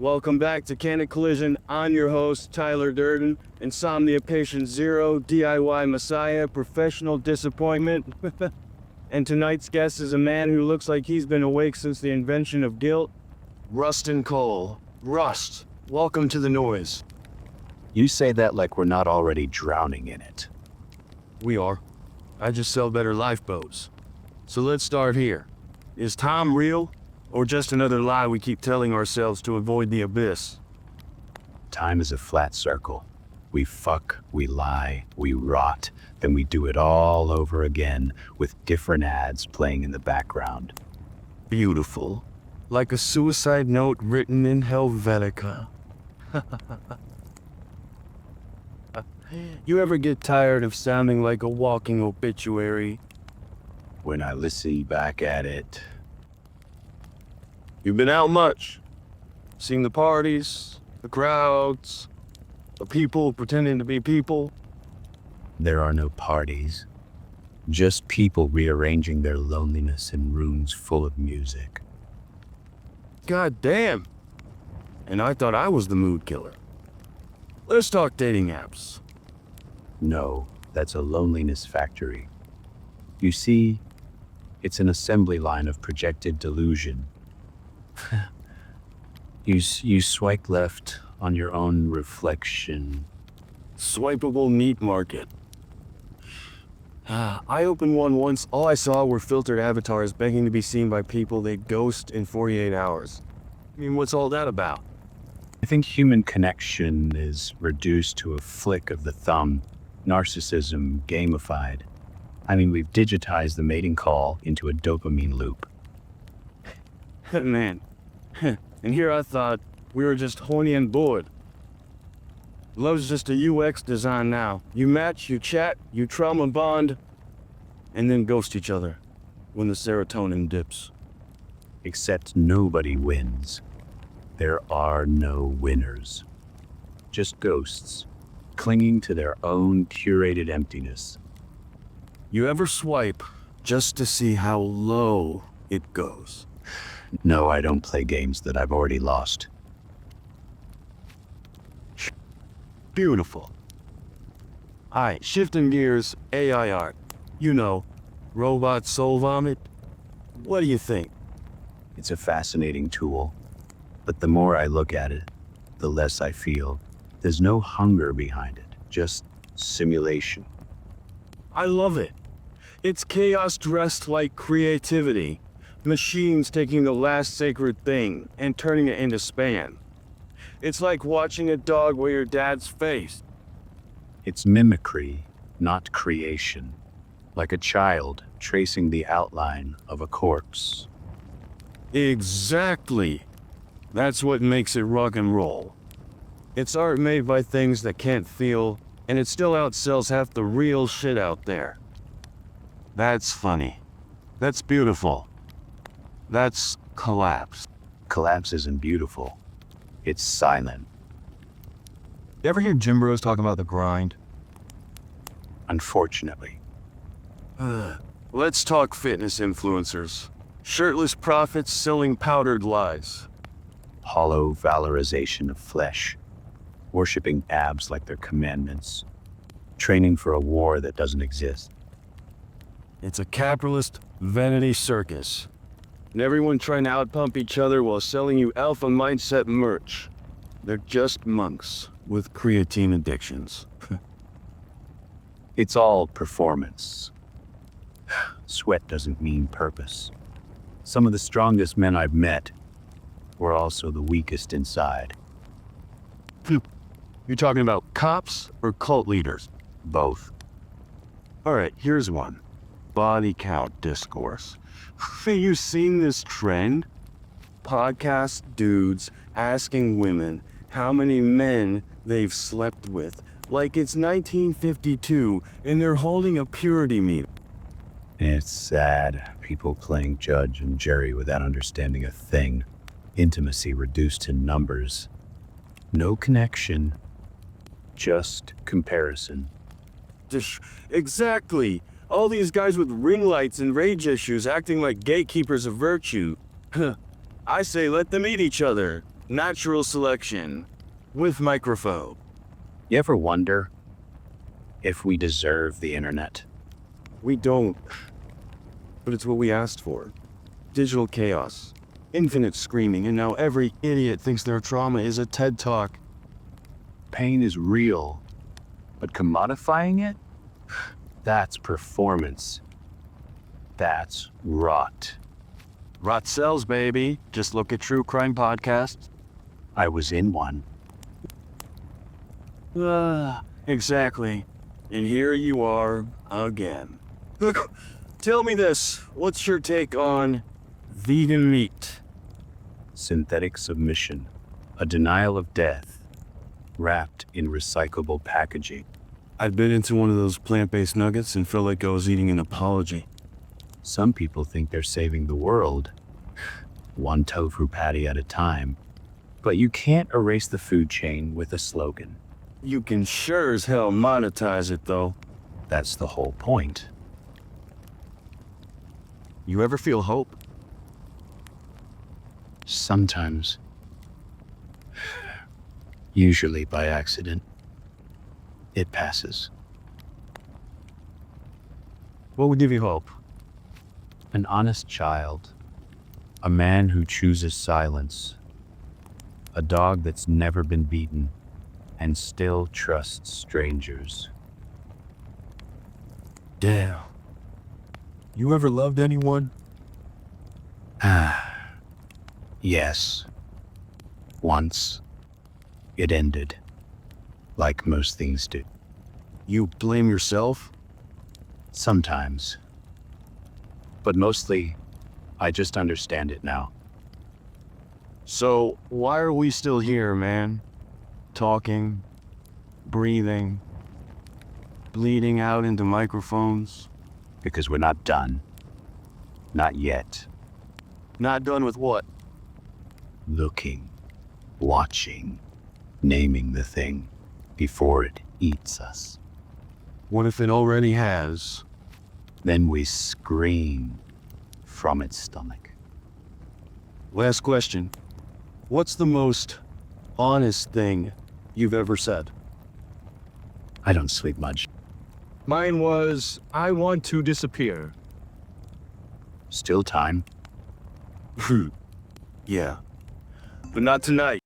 Welcome back to Candid Collision. I'm your host, Tyler Durden, Insomnia Patient Zero, DIY Messiah, Professional Disappointment. And tonight's guest is a man who looks like he's been awake since the invention of guilt, Rustin Cohle. Rust, welcome to the noise. You say that like we're not already drowning in it. We are. I just sell better lifeboats. So let's start here. Is time real, or just another lie we keep telling ourselves to avoid the abyss? Time is a flat circle. We fuck, we lie, we rot, then we do it all over again with different ads playing in the background. Beautiful. Like a suicide note written in Helvetica. You ever get tired of sounding like a walking obituary? When I listen back at it, You've been out much. Seen the parties, the crowds, the people pretending to be people. there are no parties. Just people rearranging their loneliness in rooms full of music. God damn. And I thought I was the mood killer. Let's talk dating apps. No, that's a loneliness factory. You see, it's an assembly line of projected delusion. You swipe left on your own reflection. Swipeable meat market. I opened one once. All I saw were filtered avatars begging to be seen by people they'd ghost in 48 hours. I mean, what's all that about? I think human connection is reduced to a flick of the thumb, narcissism gamified. I mean, we've digitized the mating call into a dopamine loop. Man. And here I thought we were just horny and bored. Love's just a UX design now. You match, you chat, you trauma bond, and then ghost each other when the serotonin dips. Except nobody wins. There are no winners. Just ghosts, clinging to their own curated emptiness. You ever swipe just to see how low it goes? No, I don't play games that I've already lost. Beautiful. Alright, shifting gears, AI art. You know, robot soul vomit. What do you think? It's a fascinating tool, but the more I look at it, the less I feel. There's no hunger behind it, just simulation. I love it. It's chaos dressed like creativity. Machines taking the last sacred thing and turning it into spam. It's like watching a dog wear your dad's face. It's mimicry, not creation. Like a child tracing the outline of a corpse. Exactly. That's what makes it rock and roll. It's art made by things that can't feel, and it still outsells half the real shit out there. That's funny. That's beautiful. That's collapse. Collapse isn't beautiful. It's silent. You ever hear gym bros talking about the grind? Unfortunately. Let's talk fitness influencers. Shirtless prophets selling powdered lies. Hollow valorization of flesh. Worshipping abs like they're commandments. Training for a war that doesn't exist. It's a capitalist vanity circus. And everyone trying to outpump each other while selling you alpha mindset merch. They're just monks with creatine addictions. It's all performance. Sweat doesn't mean purpose. Some of the strongest men I've met were also the weakest inside. You talking about cops or cult leaders? Both. Alright, here's one. Bodycount discourse. Have you seen this trend? Podcast dudes asking women how many men they've slept with. Like it's 1952 and they're holding a purity meeting. It's sad. People playing judge and jury without understanding a thing. Intimacy reduced to numbers. No connection. Just comparison. Exactly. All these guys with ring lights and rage issues acting like gatekeepers of virtue. I say let them eat each other. Natural selection. With microphone. You ever wonder if we deserve the internet? We don't. But it's what we asked for. Digital chaos. Infinite screaming, and now every idiot thinks their trauma is a TED Talk. Pain is real, but commodifying it? That's performance. That's rot. Rot sells, baby. Just look at true crime podcasts. I was in one. Exactly. And here you are again. Look, tell me this. What's your take on vegan meat? Synthetic submission. A denial of death. Wrapped in recyclable packaging. I've been into one of those plant-based nuggets and feel like I was eating an apology. Some people think they're saving the world, one tofu patty at a time. But you can't erase the food chain with a slogan. You can sure as hell monetize it, though. That's the whole point. You ever feel hope? Sometimes. Usually by accident. It passes. What would give you hope? An honest child. A man who chooses silence. A dog that's never been beaten and still trusts strangers. Damn. You ever loved anyone? Yes. Once. It ended. Like most things do. You blame yourself? Sometimes. But mostly, I just understand it now. So, why are we still here, man? Talking, breathing, bleeding out into microphones. Because we're not done. Not yet. Not done with what? Looking, watching, naming the thing before it eats us. What if it already has? Then we scream from its stomach. Last question. What's the most honest thing you've ever said? I don't sleep much. Mine was, I want to disappear. Still time. Yeah. But not tonight.